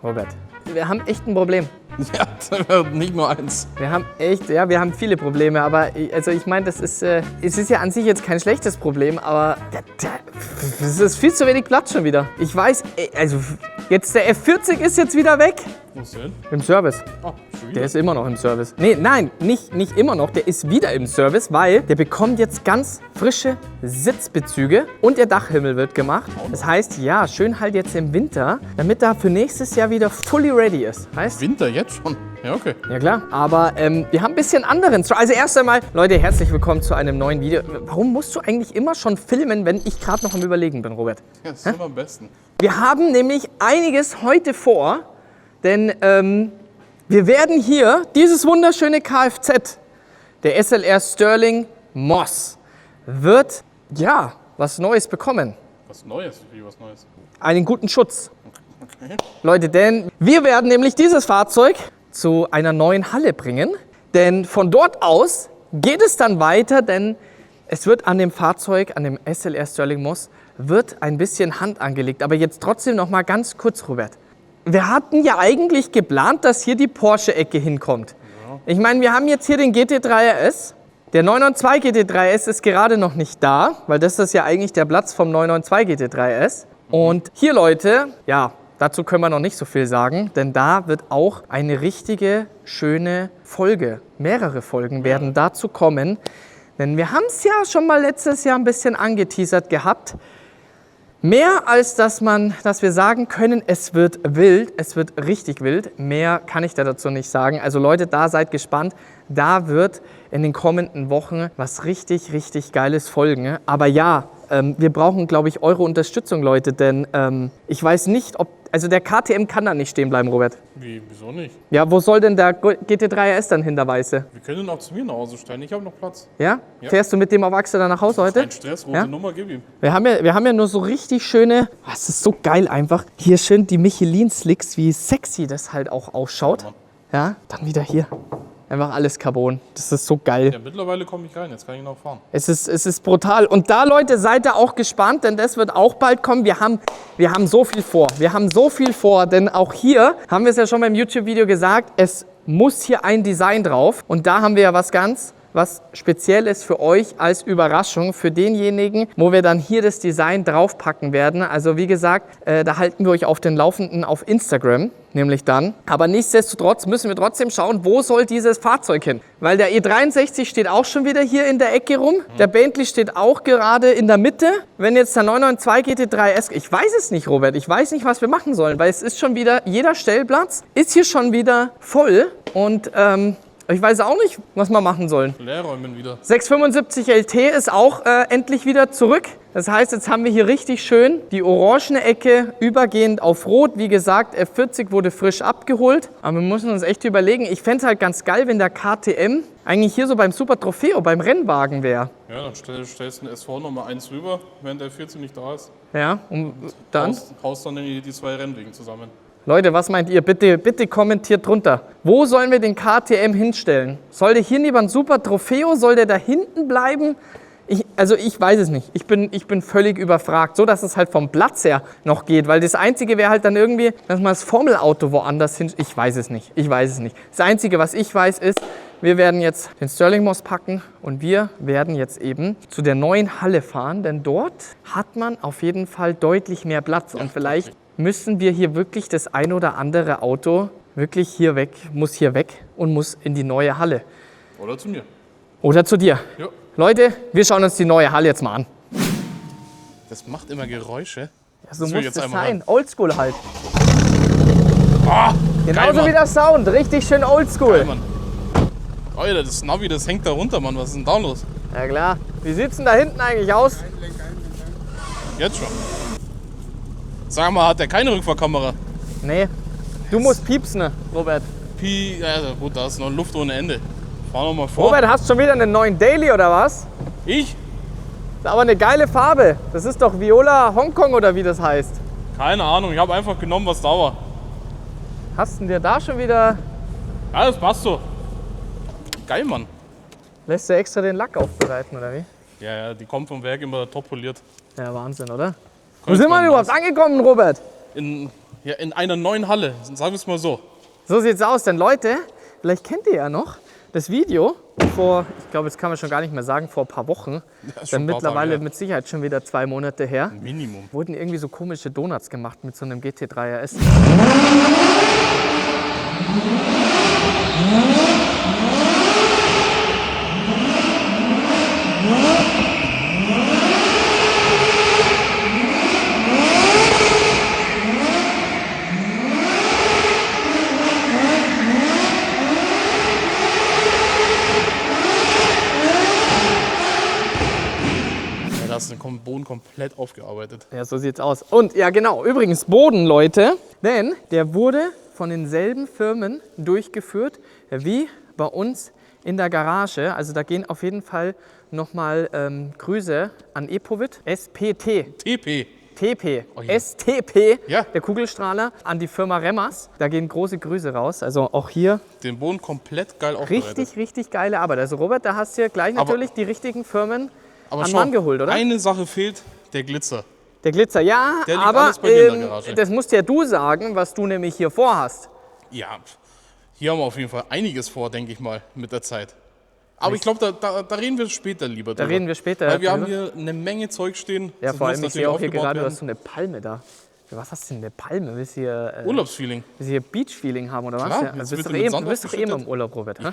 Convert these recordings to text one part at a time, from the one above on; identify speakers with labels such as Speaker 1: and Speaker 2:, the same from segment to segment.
Speaker 1: Robert, wir haben echt ein Problem.
Speaker 2: Ja, nicht nur eins.
Speaker 1: Wir haben echt, ja, wir haben viele Probleme, aber also ich meine, es ist ja an sich jetzt kein schlechtes Problem, aber es ist viel zu wenig Platz schon wieder. Ich weiß, also jetzt der F40 ist jetzt wieder weg.
Speaker 2: Wo ist der denn?
Speaker 1: Im Service.
Speaker 2: Oh, schon wieder.
Speaker 1: Der ist immer noch im Service. Nee, nein, nicht immer noch. Der ist wieder im Service, weil der bekommt jetzt ganz frische Sitzbezüge und der Dachhimmel wird gemacht. Das heißt, ja, schön halt jetzt im Winter, damit er für nächstes Jahr wieder fully ready ist. Heißt?
Speaker 2: Winter jetzt schon? Ja, okay.
Speaker 1: Ja klar, aber wir haben ein bisschen anderen. Also erst einmal, Leute, herzlich willkommen zu einem neuen Video. Warum musst du eigentlich immer schon filmen, wenn ich gerade noch am Überlegen bin, Robert?
Speaker 2: Ja, das ist immer am besten.
Speaker 1: Wir haben nämlich einiges heute vor, denn wir werden hier dieses wunderschöne Kfz, der SLR Sterling Moss, wird, ja, was Neues bekommen.
Speaker 2: Was Neues? Wie was Neues?
Speaker 1: Einen guten Schutz.
Speaker 2: Okay.
Speaker 1: Leute, denn wir werden nämlich dieses Fahrzeug zu einer neuen Halle bringen, denn von dort aus geht es dann weiter, denn es wird an dem Fahrzeug, an dem SLR Sterling Moss, wird ein bisschen Hand angelegt. Aber jetzt trotzdem noch mal ganz kurz, Robert. Wir hatten ja eigentlich geplant, dass hier die Porsche-Ecke hinkommt. Ja. Ich meine, wir haben jetzt hier den GT3 RS. Der 992 GT3 S ist gerade noch nicht da, weil das ist ja eigentlich der Platz vom 992 GT3 S. Und hier, Leute, ja, dazu können wir noch nicht so viel sagen, denn da wird auch eine richtige, schöne Folge, mehrere Folgen werden dazu kommen. Denn wir haben es ja schon mal letztes Jahr ein bisschen angeteasert gehabt. Mehr als dass wir sagen können, es wird wild, es wird richtig wild. Mehr kann ich da dazu nicht sagen. Also Leute, da seid gespannt. Da wird in den kommenden Wochen was richtig, richtig Geiles folgen. Aber ja, wir brauchen, glaube ich, eure Unterstützung, Leute. Denn ich weiß nicht, ob... Also der KTM kann da nicht stehen bleiben, Robert.
Speaker 2: Wieso nicht?
Speaker 1: Ja, wo soll denn der GT3 RS dann hin, der Weiße?
Speaker 2: Wir können auch zu mir nach Hause stellen. Ich habe noch Platz.
Speaker 1: Ja?
Speaker 2: Ja.
Speaker 1: Fährst du mit dem auf Achse dann nach Hause heute?
Speaker 2: Kein Stress, rote
Speaker 1: Ja?
Speaker 2: Nummer, gib ihm.
Speaker 1: Wir haben ja nur so richtig schöne, es ist so geil einfach, hier schön die Michelin-Slicks, wie sexy das halt auch ausschaut. Ja, dann wieder hier. Einfach alles Carbon. Das ist so geil.
Speaker 2: Ja, mittlerweile komme ich rein. Jetzt kann ich noch fahren.
Speaker 1: Es ist brutal. Und da, Leute, seid ihr auch gespannt, denn das wird auch bald kommen. Wir haben so viel vor. Wir haben so viel vor, denn auch hier haben wir es ja schon beim YouTube-Video gesagt, es muss hier ein Design drauf. Und da haben wir ja was speziell ist für euch als Überraschung, für denjenigen, wo wir dann hier das Design draufpacken werden. Also wie gesagt, da halten wir euch auf den Laufenden auf Instagram, nämlich dann. Aber nichtsdestotrotz müssen wir trotzdem schauen, wo soll dieses Fahrzeug hin? Weil der E63 steht auch schon wieder hier in der Ecke rum. Der Bentley steht auch gerade in der Mitte. Wenn jetzt der 992 GT3 S, ich weiß es nicht, Robert, ich weiß nicht, was wir machen sollen, weil es ist schon wieder, jeder Stellplatz ist hier schon wieder voll und ich weiß auch nicht, was wir machen sollen.
Speaker 2: Leerräumen wieder.
Speaker 1: 675 LT ist auch endlich wieder zurück. Das heißt, jetzt haben wir hier richtig schön die orangene Ecke übergehend auf Rot. Wie gesagt, F40 wurde frisch abgeholt. Aber wir müssen uns echt überlegen, ich fände es halt ganz geil, wenn der KTM eigentlich hier so beim Super Trofeo, beim Rennwagen wäre.
Speaker 2: Ja, dann stellst du eine SV Nummer 1 rüber, wenn der F40 nicht da ist.
Speaker 1: Ja, und dann?
Speaker 2: Haust dann die zwei Rennwegen zusammen.
Speaker 1: Leute, was meint ihr? Bitte kommentiert drunter. Wo sollen wir den KTM hinstellen? Soll der hier neben ein Super Trofeo? Soll der da hinten bleiben? Ich weiß es nicht. Ich bin völlig überfragt. So, dass es halt vom Platz her noch geht. Weil das Einzige wäre halt dann irgendwie, dass man das Formelauto woanders hin... Ich weiß es nicht. Das Einzige, was ich weiß, ist, wir werden jetzt den Sterling Moss packen und wir werden jetzt eben zu der neuen Halle fahren. Denn dort hat man auf jeden Fall deutlich mehr Platz. Und vielleicht müssen wir hier wirklich das ein oder andere Auto wirklich hier weg und muss in die neue Halle.
Speaker 2: Oder zu mir.
Speaker 1: Oder zu dir.
Speaker 2: Ja.
Speaker 1: Leute, wir schauen uns die neue Halle jetzt mal an.
Speaker 2: Das macht immer Geräusche.
Speaker 1: Ja, so
Speaker 2: Das will
Speaker 1: muss
Speaker 2: ich jetzt
Speaker 1: es
Speaker 2: einmal
Speaker 1: sein. Oldschool halt.
Speaker 2: Ah,
Speaker 1: Genauso
Speaker 2: geil,
Speaker 1: wie der Sound. Richtig schön oldschool.
Speaker 2: Geil, Mann. Alter, das Navi, das hängt da runter, Mann. Was ist denn da los?
Speaker 1: Ja klar. Wie sieht's denn da hinten eigentlich aus?
Speaker 2: Jetzt schon. Sag mal, hat der keine Rückfahrkamera?
Speaker 1: Nee. Du musst piepsen, Robert.
Speaker 2: Also gut, da ist noch Luft ohne Ende. Fahr noch mal vor.
Speaker 1: Robert, hast du schon wieder einen neuen Daily oder was?
Speaker 2: Ich?
Speaker 1: Das ist aber eine geile Farbe. Das ist doch Viola Hongkong oder wie das heißt.
Speaker 2: Keine Ahnung, ich habe einfach genommen, was da war.
Speaker 1: Hast du dir da schon wieder...
Speaker 2: Ja, das passt so. Geil, Mann.
Speaker 1: Lässt du extra den Lack aufbereiten oder wie?
Speaker 2: Ja, die kommt vom Werk immer top poliert.
Speaker 1: Ja, Wahnsinn, oder? Wo sind wir denn überhaupt angekommen, Robert?
Speaker 2: In Ja, in einer neuen Halle, sagen wir es mal so.
Speaker 1: So sieht's aus, denn Leute, vielleicht kennt ihr ja noch das Video vor, ich glaube, das kann man schon gar nicht mehr sagen, vor ein paar Wochen.
Speaker 2: Ja, ist schon
Speaker 1: Dann
Speaker 2: ein paar
Speaker 1: mittlerweile
Speaker 2: Tage her.
Speaker 1: mit Sicherheit schon wieder 2 Monate her.
Speaker 2: Minimum.
Speaker 1: Wurden irgendwie so komische Donuts gemacht mit so einem GT3 RS.
Speaker 2: Ja, da ist der Boden komplett aufgearbeitet.
Speaker 1: Ja, so sieht's aus. Und ja, genau, übrigens Boden, Leute, denn der wurde von denselben Firmen durchgeführt wie bei uns in der Garage. Also da gehen auf jeden Fall nochmal Grüße an Epovit, SPT.
Speaker 2: TP.
Speaker 1: TP,
Speaker 2: Oh je.
Speaker 1: STP,
Speaker 2: Ja.
Speaker 1: der Kugelstrahler, an die Firma Remmers. Da gehen große Grüße raus. Also auch hier
Speaker 2: Den Boden komplett geil aufbereitet.
Speaker 1: richtig, richtig geile Arbeit. Also Robert, da hast du ja gleich
Speaker 2: Aber-
Speaker 1: natürlich die richtigen Firmen
Speaker 2: Aber
Speaker 1: an
Speaker 2: schau,
Speaker 1: Mann geholt, oder?
Speaker 2: eine Sache fehlt, der Glitzer.
Speaker 1: Der Glitzer, ja,
Speaker 2: Der liegt
Speaker 1: aber
Speaker 2: alles bei dir in der Garage.
Speaker 1: das musst ja du sagen, was du nämlich hier vorhast.
Speaker 2: Ja, hier haben wir auf jeden Fall einiges vor, denke ich mal, mit der Zeit. Aber ich glaube, da reden wir später lieber drüber.
Speaker 1: Da reden wir später
Speaker 2: Weil wir haben
Speaker 1: drüber.
Speaker 2: hier eine Menge Zeug stehen.
Speaker 1: Ja,
Speaker 2: Das
Speaker 1: vor
Speaker 2: muss
Speaker 1: allem, ich
Speaker 2: natürlich
Speaker 1: sehe auch hier
Speaker 2: aufgebaut
Speaker 1: gerade, du
Speaker 2: werden.
Speaker 1: hast so eine Palme da. Für was hast du denn eine Palme? Willst du hier,
Speaker 2: Urlaubsfeeling.
Speaker 1: Beach-Feeling haben oder was?
Speaker 2: Klar,
Speaker 1: Ja,
Speaker 2: jetzt
Speaker 1: bist
Speaker 2: wird
Speaker 1: doch
Speaker 2: sie mit
Speaker 1: eben,
Speaker 2: Sand
Speaker 1: du bist doch eben
Speaker 2: aufgeschüttet.
Speaker 1: im Urlaub, Robert. Ne?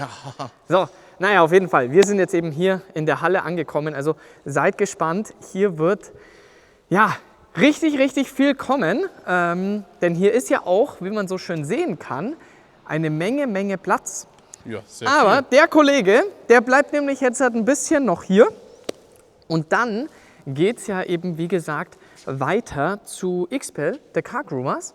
Speaker 1: So, naja, auf jeden Fall. Wir sind jetzt eben hier in der Halle angekommen. Also seid gespannt. Hier wird, ja, richtig, richtig viel kommen. Denn hier ist ja auch, wie man so schön sehen kann, eine Menge Platz.
Speaker 2: Ja, sehr
Speaker 1: Aber
Speaker 2: viel.
Speaker 1: der Kollege, der bleibt nämlich jetzt halt ein bisschen noch hier. Und dann geht es ja eben, wie gesagt, weiter zu XPEL, der Car Groomers.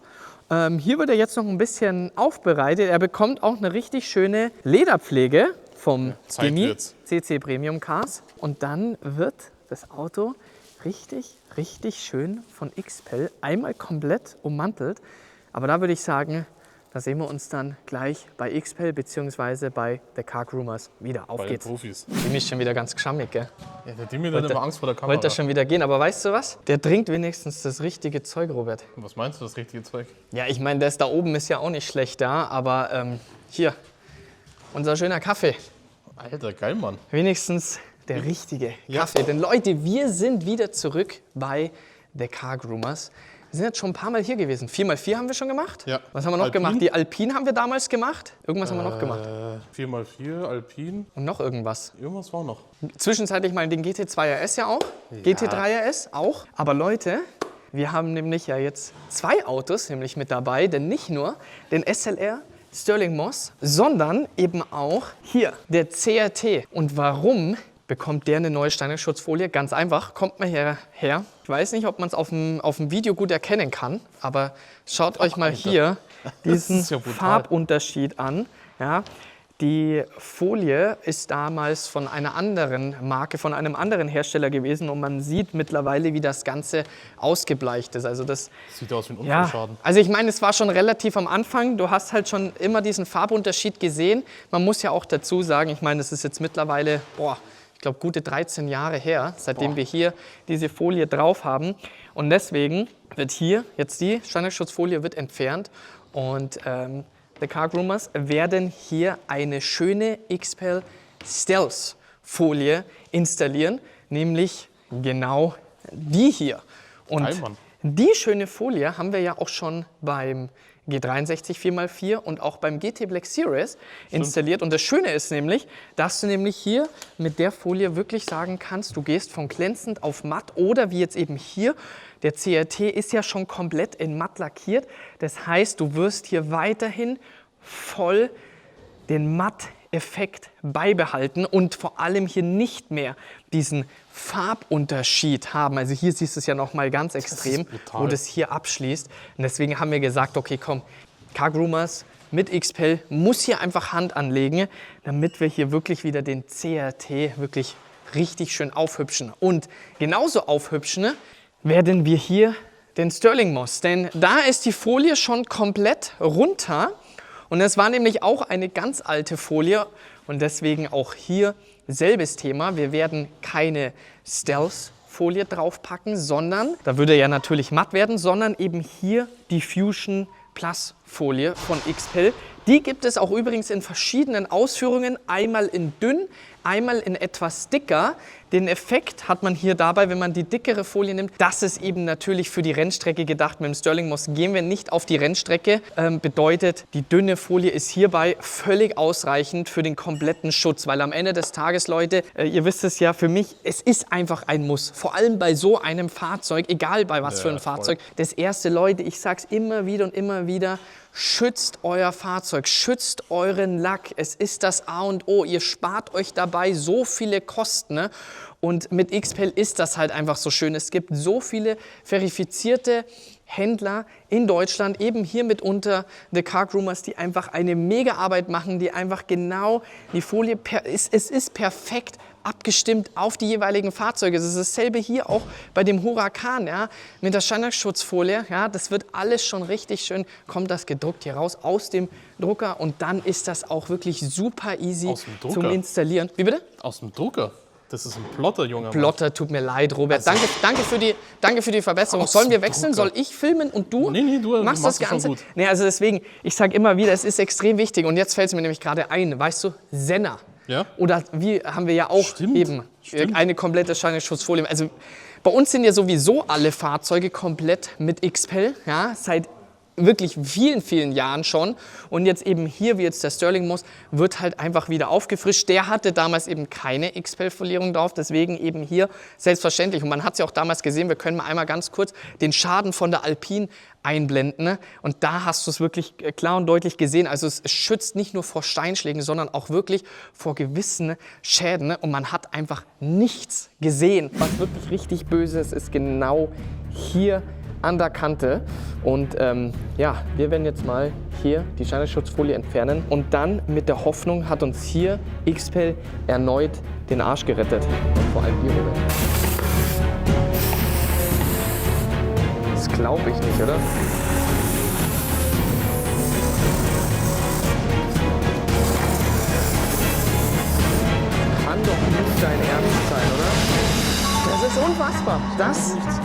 Speaker 1: Hier wird er jetzt noch ein bisschen aufbereitet. Er bekommt auch eine richtig schöne Lederpflege vom
Speaker 2: Zeit
Speaker 1: Gemi
Speaker 2: wird's.
Speaker 1: CC Premium Cars. Und dann wird das Auto richtig, richtig schön von XPEL einmal komplett ummantelt. Aber da würde ich sagen, da sehen wir uns dann gleich bei XPEL bzw. bei der Car Groomers wieder. Auf
Speaker 2: Bei den
Speaker 1: geht's.
Speaker 2: Profis.
Speaker 1: Dem ist schon wieder ganz geschammig, gell?
Speaker 2: Ja, der Dimi hat immer Angst vor der Kamera.
Speaker 1: Wollte er schon wieder gehen, aber weißt du was? Der trinkt wenigstens das richtige Zeug, Robert.
Speaker 2: Was meinst du, das richtige Zeug?
Speaker 1: Ja, ich meine, das da oben ist ja auch nicht schlecht da, aber hier, unser schöner Kaffee.
Speaker 2: Alter, geil, Mann.
Speaker 1: Wenigstens der richtige
Speaker 2: Ja.
Speaker 1: Kaffee. Denn Leute, wir sind wieder zurück bei The Car Groomers. Wir sind jetzt schon ein paar Mal hier gewesen. 4x4 haben wir schon gemacht.
Speaker 2: Ja.
Speaker 1: Was haben wir noch
Speaker 2: Alpin?
Speaker 1: gemacht? Die Alpine haben wir damals gemacht. Irgendwas haben wir noch gemacht.
Speaker 2: 4x4, Alpin,
Speaker 1: Und noch irgendwas.
Speaker 2: irgendwas war noch.
Speaker 1: Zwischenzeitlich mal den GT2 RS ja auch. GT3 RS auch. Aber Leute, wir haben nämlich ja jetzt 2 Autos nämlich mit dabei. Denn nicht nur den SLR Stirling Moss, sondern eben auch hier der CRT. Und warum bekommt der eine neue Steinerschutzfolie? Ganz einfach, kommt mal hierher. Ich weiß nicht, ob man es auf dem Video gut erkennen kann, aber schaut euch mal hier diesen
Speaker 2: ist ja brutal.
Speaker 1: Farbunterschied an. Ja, die Folie ist damals von einer anderen Marke, von einem anderen Hersteller gewesen und man sieht mittlerweile, wie das Ganze ausgebleicht ist. Also das
Speaker 2: Sieht aus wie ein
Speaker 1: ja,
Speaker 2: Unfallschaden.
Speaker 1: also ich meine, es war schon relativ am Anfang. Du hast halt schon immer diesen Farbunterschied gesehen. Man muss ja auch dazu sagen, ich meine, das ist jetzt mittlerweile, ich glaube, gute 13 Jahre her, seitdem wir hier diese Folie drauf haben. Und deswegen wird hier jetzt die Standardschutzfolie wird entfernt und The Car Groomers werden hier eine schöne XPEL Stealth Folie installieren, nämlich genau die hier. Und
Speaker 2: Geil, Mann.
Speaker 1: die schöne Folie haben wir ja auch schon beim G63 4x4 und auch beim GT Black Series installiert. Und das Schöne ist nämlich, dass du nämlich hier mit der Folie wirklich sagen kannst, du gehst von glänzend auf matt oder wie jetzt eben hier, der CRT ist ja schon komplett in matt lackiert. Das heißt, du wirst hier weiterhin voll den Matt-Effekt beibehalten und vor allem hier nicht mehr diesen Farbunterschied haben. Also hier siehst du es ja noch mal ganz extrem,
Speaker 2: brutal.
Speaker 1: wo das hier abschließt. Und deswegen haben wir gesagt, okay, komm, Car Groomers mit XPEL muss hier einfach Hand anlegen, damit wir hier wirklich wieder den CRT wirklich richtig schön aufhübschen. Und genauso aufhübschen werden wir hier den Stirling Moss, denn da ist die Folie schon komplett runter. Und es war nämlich auch eine ganz alte Folie und deswegen auch hier selbes Thema. Wir werden keine Stealth-Folie draufpacken, sondern, da würde ja natürlich matt werden, sondern eben hier die Fusion Plus Folie von XPEL. Die gibt es auch übrigens in verschiedenen Ausführungen, einmal in dünn, einmal in etwas dicker. Den Effekt hat man hier dabei, wenn man die dickere Folie nimmt, das ist eben natürlich für die Rennstrecke gedacht. Mit dem Stirling Moss gehen wir nicht auf die Rennstrecke. Bedeutet, die dünne Folie ist hierbei völlig ausreichend für den kompletten Schutz. Weil am Ende des Tages, Leute, ihr wisst es ja, für mich, es ist einfach ein Muss. Vor allem bei so einem Fahrzeug, egal bei was für ein Fahrzeug. Das erste, Leute, ich sag's immer wieder und immer wieder, schützt euer Fahrzeug, schützt euren Lack. Es ist das A und O. Ihr spart euch dabei so viele Kosten. Ne? Und mit XPEL ist das halt einfach so schön. Es gibt so viele verifizierte Händler in Deutschland, eben hier mitunter The Car Groomers, die einfach eine Mega-Arbeit machen, die einfach genau die Folie, es ist perfekt abgestimmt auf die jeweiligen Fahrzeuge. Es ist dasselbe hier auch bei dem Huracan, ja, mit der Standardschutzfolie. Ja, das wird alles schon richtig schön, kommt das gedruckt hier raus aus dem Drucker und dann ist das auch wirklich super easy zum Installieren. Wie bitte?
Speaker 2: Aus dem Drucker? Das ist ein Plotter, junger Mann.
Speaker 1: Plotter, tut mir leid, Robert. Also, danke für die Verbesserung. Sollen wir wechseln? Soll ich filmen und du,
Speaker 2: du
Speaker 1: machst das Ganze?
Speaker 2: Schon gut.
Speaker 1: Nee, also deswegen, ich sage immer wieder, es ist extrem wichtig. Und jetzt fällt es mir nämlich gerade ein, weißt du, Senna.
Speaker 2: Ja?
Speaker 1: Oder wie haben wir ja auch
Speaker 2: Stimmt.
Speaker 1: eine komplette Scheinschutzfolie. Also bei uns sind ja sowieso alle Fahrzeuge komplett mit XPEL, ja, seit wirklich vielen, vielen Jahren schon. Und jetzt eben hier, wie jetzt der Stirling Moss, wird halt einfach wieder aufgefrischt. Der hatte damals eben keine XPEL-Folierung drauf, deswegen eben hier selbstverständlich. Und man hat es ja auch damals gesehen, wir können mal einmal ganz kurz den Schaden von der Alpine einblenden. Ne? Und da hast du es wirklich klar und deutlich gesehen. Also es schützt nicht nur vor Steinschlägen, sondern auch wirklich vor gewissen Schäden. Ne? Und man hat einfach nichts gesehen. Was wirklich richtig böse ist genau hier an der Kante. Und ja, wir werden jetzt mal hier die Scheinschutzfolie entfernen und dann mit der Hoffnung hat uns hier XPEL erneut den Arsch gerettet. Und vor allem hier rüber. Das glaube ich nicht, oder? Kann doch nicht dein Ernst sein, oder? Das ist unfassbar. Das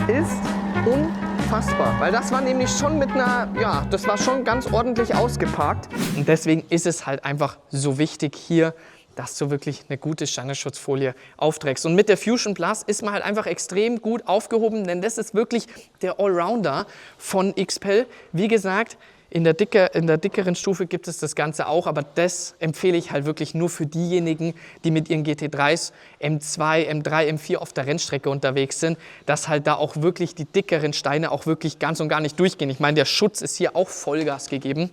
Speaker 1: ist unfassbar. Weil das war nämlich schon mit einer, ja, das war schon ganz ordentlich ausgeparkt. Und deswegen ist es halt einfach so wichtig hier, dass du wirklich eine gute Scheinschutzfolie aufträgst. Und mit der Fusion Plus ist man halt einfach extrem gut aufgehoben, denn das ist wirklich der Allrounder von XPEL. Wie gesagt, in der dickeren Stufe gibt es das Ganze auch, aber das empfehle ich halt wirklich nur für diejenigen, die mit ihren GT3s, M2, M3, M4 auf der Rennstrecke unterwegs sind, dass halt da auch wirklich die dickeren Steine auch wirklich ganz und gar nicht durchgehen. Ich meine, der Schutz ist hier auch Vollgas gegeben.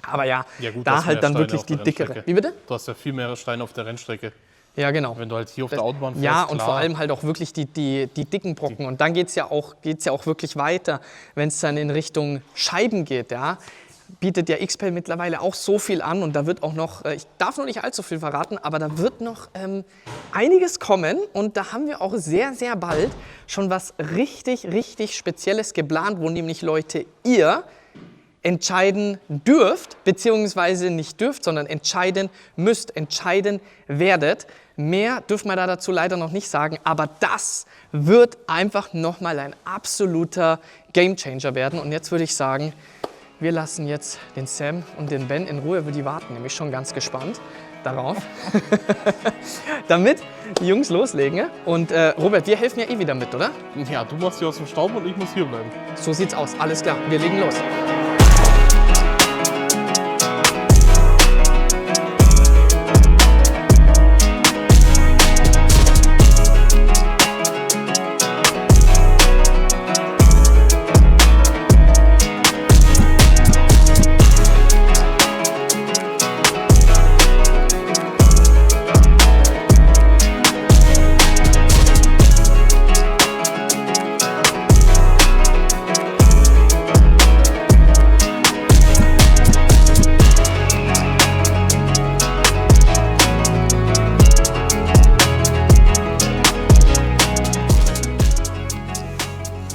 Speaker 1: Aber ja,
Speaker 2: gut,
Speaker 1: da halt dann
Speaker 2: Steine
Speaker 1: wirklich die dickere.
Speaker 2: Wie bitte? Du hast ja viel mehr Steine auf der Rennstrecke.
Speaker 1: Ja, genau.
Speaker 2: Wenn du halt hier auf der Autobahn fährst,
Speaker 1: ja, und vor allem halt auch wirklich die dicken Brocken. Und dann geht's ja auch wirklich weiter, wenn es dann in Richtung Scheiben geht. Ja, bietet ja XPEL mittlerweile auch so viel an. Und da wird auch noch, ich darf noch nicht allzu viel verraten, aber da wird noch einiges kommen. Und da haben wir auch sehr, sehr bald schon was richtig, richtig Spezielles geplant, wo nämlich Leute, ihr entscheiden dürft, beziehungsweise nicht dürft, sondern entscheiden müsst, entscheiden werdet. Mehr dürfen wir da dazu leider noch nicht sagen, aber das wird einfach nochmal ein absoluter Gamechanger werden. Und jetzt würde ich sagen, wir lassen jetzt den Sam und den Ben in Ruhe, die warten nämlich schon ganz gespannt darauf, damit die Jungs loslegen. Und Robert, wir helfen ja eh wieder mit, oder?
Speaker 2: Ja, du machst hier aus dem Staub und ich muss hier bleiben.
Speaker 1: So sieht's aus, alles klar, wir legen los.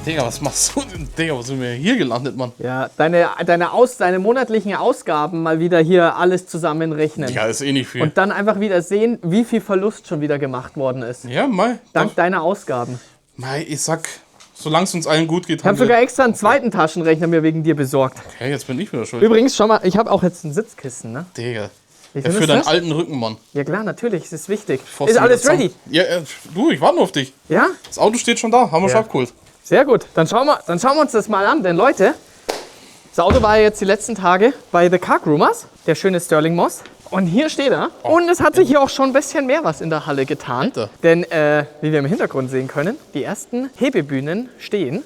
Speaker 2: Digga, was machst du denn? Digga, wo sind wir hier gelandet, Mann?
Speaker 1: Ja, deine monatlichen Ausgaben mal wieder hier alles zusammenrechnen.
Speaker 2: Ja, ist eh nicht viel.
Speaker 1: Und dann einfach wieder sehen, wie viel Verlust schon wieder gemacht worden ist.
Speaker 2: Ja, mal.
Speaker 1: Dank deiner Ausgaben.
Speaker 2: Mei, ich sag Solange es uns allen gut geht,
Speaker 1: Ich habe sogar extra einen zweiten Taschenrechner mir wegen dir besorgt.
Speaker 2: Okay, jetzt bin ich wieder schuld.
Speaker 1: Übrigens, schau mal, ich habe auch jetzt ein Sitzkissen, ne?
Speaker 2: Digga.
Speaker 1: Wie
Speaker 2: Ja,
Speaker 1: findest
Speaker 2: für
Speaker 1: du
Speaker 2: deinen
Speaker 1: das?
Speaker 2: alten Rücken, Mann.
Speaker 1: Ja klar, natürlich, es ist wichtig.
Speaker 2: Bevor
Speaker 1: Ist
Speaker 2: du
Speaker 1: alles
Speaker 2: wieder
Speaker 1: ready?
Speaker 2: Ja, du, ich warte nur auf dich.
Speaker 1: Ja?
Speaker 2: Das Auto steht schon da, haben wir
Speaker 1: Ja.
Speaker 2: schon abgeholt.
Speaker 1: Sehr gut. Dann schauen wir uns das mal an, denn Leute, das Auto war ja jetzt die letzten Tage bei The Car Groomers, der schöne Sterling Moss. Und hier steht er. Und es hat sich hier auch schon ein bisschen mehr was in der Halle getan.
Speaker 2: Alter.
Speaker 1: Denn, wie wir im Hintergrund sehen können, die ersten Hebebühnen stehen.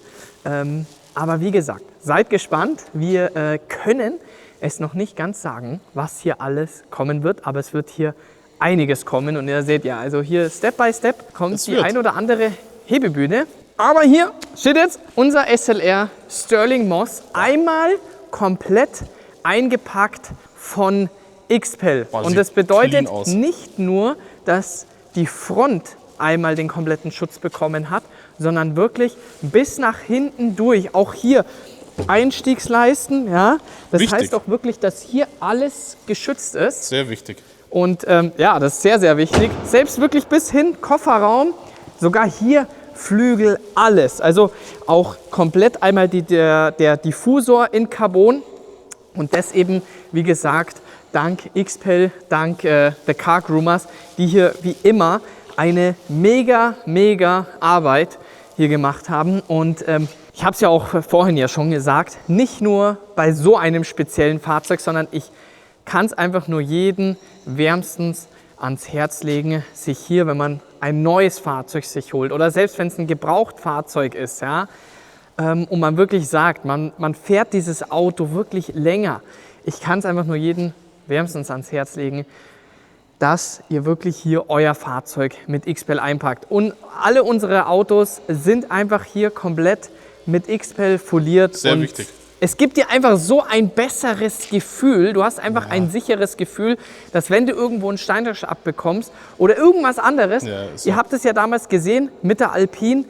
Speaker 1: Aber wie gesagt, seid gespannt. Wir können es noch nicht ganz sagen, was hier alles kommen wird. Aber es wird hier einiges kommen. Und ihr seht ja, also hier Step by Step kommt
Speaker 2: Es
Speaker 1: die
Speaker 2: wird.
Speaker 1: ein oder andere Hebebühne. Aber hier steht jetzt unser SLR Sterling Moss einmal komplett eingepackt von XPEL.
Speaker 2: Boah,
Speaker 1: Und
Speaker 2: sieht
Speaker 1: das bedeutet
Speaker 2: clean aus.
Speaker 1: nicht nur, dass die Front einmal den kompletten Schutz bekommen hat, sondern wirklich bis nach hinten durch. Auch hier Einstiegsleisten. Ja? Das
Speaker 2: Wichtig.
Speaker 1: heißt auch wirklich, dass hier alles geschützt ist.
Speaker 2: Sehr wichtig.
Speaker 1: Und ja, das ist sehr, sehr wichtig. Selbst wirklich bis hin Kofferraum, sogar hier Flügel, alles. Also auch komplett einmal der Diffusor in Carbon. Und das eben, wie gesagt, dank XPEL, dank The Car Groomers, die hier wie immer eine mega, mega Arbeit hier gemacht haben. Und ich habe es ja auch vorhin ja schon gesagt, nicht nur bei so einem speziellen Fahrzeug, sondern ich kann es einfach nur jedem wärmstens ans Herz legen, sich hier, wenn man ein neues Fahrzeug sich holt oder selbst wenn es ein Gebrauchtfahrzeug ist, ja, und man wirklich sagt, man fährt dieses Auto wirklich länger. Ich kann es einfach nur jedem wärmstens ans Herz legen, dass ihr wirklich hier euer Fahrzeug mit XPEL einpackt. Und alle unsere Autos sind einfach hier komplett mit XPEL foliert.
Speaker 2: Sehr
Speaker 1: und
Speaker 2: wichtig.
Speaker 1: Es gibt dir einfach so ein besseres Gefühl. Du hast einfach ein sicheres Gefühl, dass wenn du irgendwo einen Steintisch abbekommst oder irgendwas anderes,
Speaker 2: Ja, ist so.
Speaker 1: ihr habt es ja damals gesehen mit der Alpine,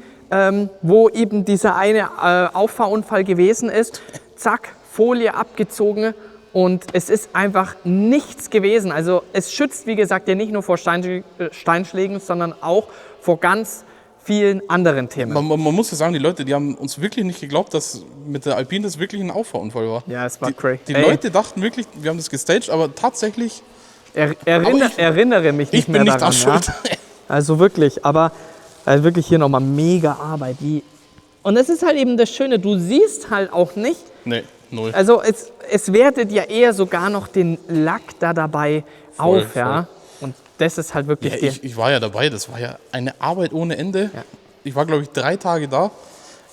Speaker 1: wo eben dieser eine Auffahrunfall gewesen ist, zack, Folie abgezogen und es ist einfach nichts gewesen. Also es schützt, wie gesagt, ja nicht nur vor Steinschlägen, sondern auch vor ganz vielen anderen Themen.
Speaker 2: Man muss ja sagen, die Leute, die haben uns wirklich nicht geglaubt, dass mit der Alpine das wirklich ein Auffahrunfall war.
Speaker 1: Ja, es war
Speaker 2: Die
Speaker 1: crazy.
Speaker 2: Leute dachten wirklich, wir haben das gestaged, aber tatsächlich,
Speaker 1: Erinnere mich nicht
Speaker 2: ich bin
Speaker 1: mehr
Speaker 2: nicht
Speaker 1: daran.
Speaker 2: dran schuld.
Speaker 1: Ja? Also wirklich, aber also wirklich hier nochmal mega Arbeit. Und das ist halt eben das Schöne, du siehst halt auch nicht,
Speaker 2: Nee, null.
Speaker 1: also es wertet ja eher sogar noch den Lack da dabei
Speaker 2: Voll,
Speaker 1: auf. Ja? Und das ist halt wirklich
Speaker 2: Ja, ich war ja dabei, das war ja eine Arbeit ohne Ende.
Speaker 1: Ja.
Speaker 2: Ich war, glaube ich, 3 Tage da.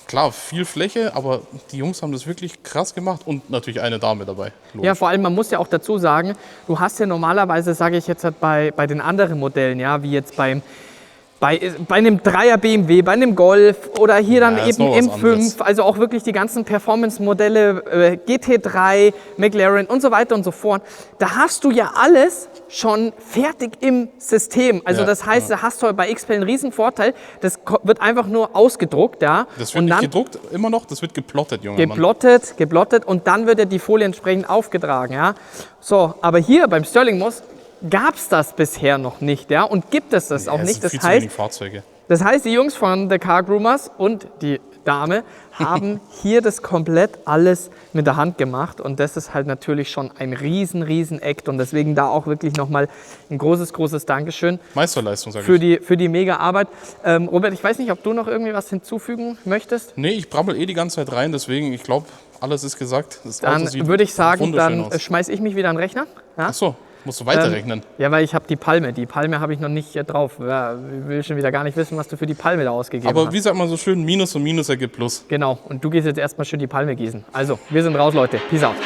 Speaker 2: Klar, viel Fläche, aber die Jungs haben das wirklich krass gemacht und natürlich eine Dame dabei. Logisch.
Speaker 1: Ja, vor allem, man muss ja auch dazu sagen, du hast ja normalerweise, sage ich jetzt halt bei den anderen Modellen, ja, wie jetzt bei einem 3er BMW, bei einem Golf oder hier dann
Speaker 2: Ja, ist
Speaker 1: eben
Speaker 2: noch was
Speaker 1: M5,
Speaker 2: anderes.
Speaker 1: also auch wirklich die ganzen Performance-Modelle, GT3, McLaren und so weiter und so fort. Da hast du ja alles schon fertig im System. Also
Speaker 2: Ja,
Speaker 1: das heißt, da hast du bei XPEL einen riesen Vorteil. Das wird einfach nur ausgedruckt, ja.
Speaker 2: Das wird
Speaker 1: und
Speaker 2: nicht
Speaker 1: dann
Speaker 2: gedruckt, immer noch, das wird geplottet, Junge Mann.
Speaker 1: geblottet und dann wird ja die Folie entsprechend aufgetragen, ja. So, aber hier beim Sterling Moss gab es das bisher noch nicht, ja, und gibt es das auch
Speaker 2: Ja, es
Speaker 1: nicht.
Speaker 2: sind
Speaker 1: Das
Speaker 2: viel zu
Speaker 1: heißt,
Speaker 2: wenig Fahrzeuge.
Speaker 1: die Jungs von The Car Groomers und die Dame haben hier das komplett alles mit der Hand gemacht und das ist halt natürlich schon ein riesen Act und deswegen da auch wirklich nochmal ein großes Dankeschön
Speaker 2: Meisterleistung, sag
Speaker 1: für
Speaker 2: ich.
Speaker 1: die mega Arbeit. Robert, ich weiß nicht, ob du noch irgendwie was hinzufügen möchtest?
Speaker 2: Nee, ich brabbel die ganze Zeit rein, deswegen, ich glaube, alles ist gesagt. Das Auto
Speaker 1: Dann
Speaker 2: sieht
Speaker 1: würde ich sagen,
Speaker 2: wunderschön
Speaker 1: dann
Speaker 2: aus.
Speaker 1: schmeiß ich mich wieder an den Rechner. Ja?
Speaker 2: Achso, musst du weiterrechnen.
Speaker 1: Ja, weil ich habe die Palme. Die Palme habe ich noch nicht drauf. Ja, ich will schon wieder gar nicht wissen, was du für die Palme da ausgegeben
Speaker 2: Aber
Speaker 1: hast.
Speaker 2: wie sagt man so schön, Minus und Minus ergibt Plus.
Speaker 1: Genau. Und du gehst jetzt erstmal schön die Palme gießen. Also, wir sind raus, Leute. Peace out.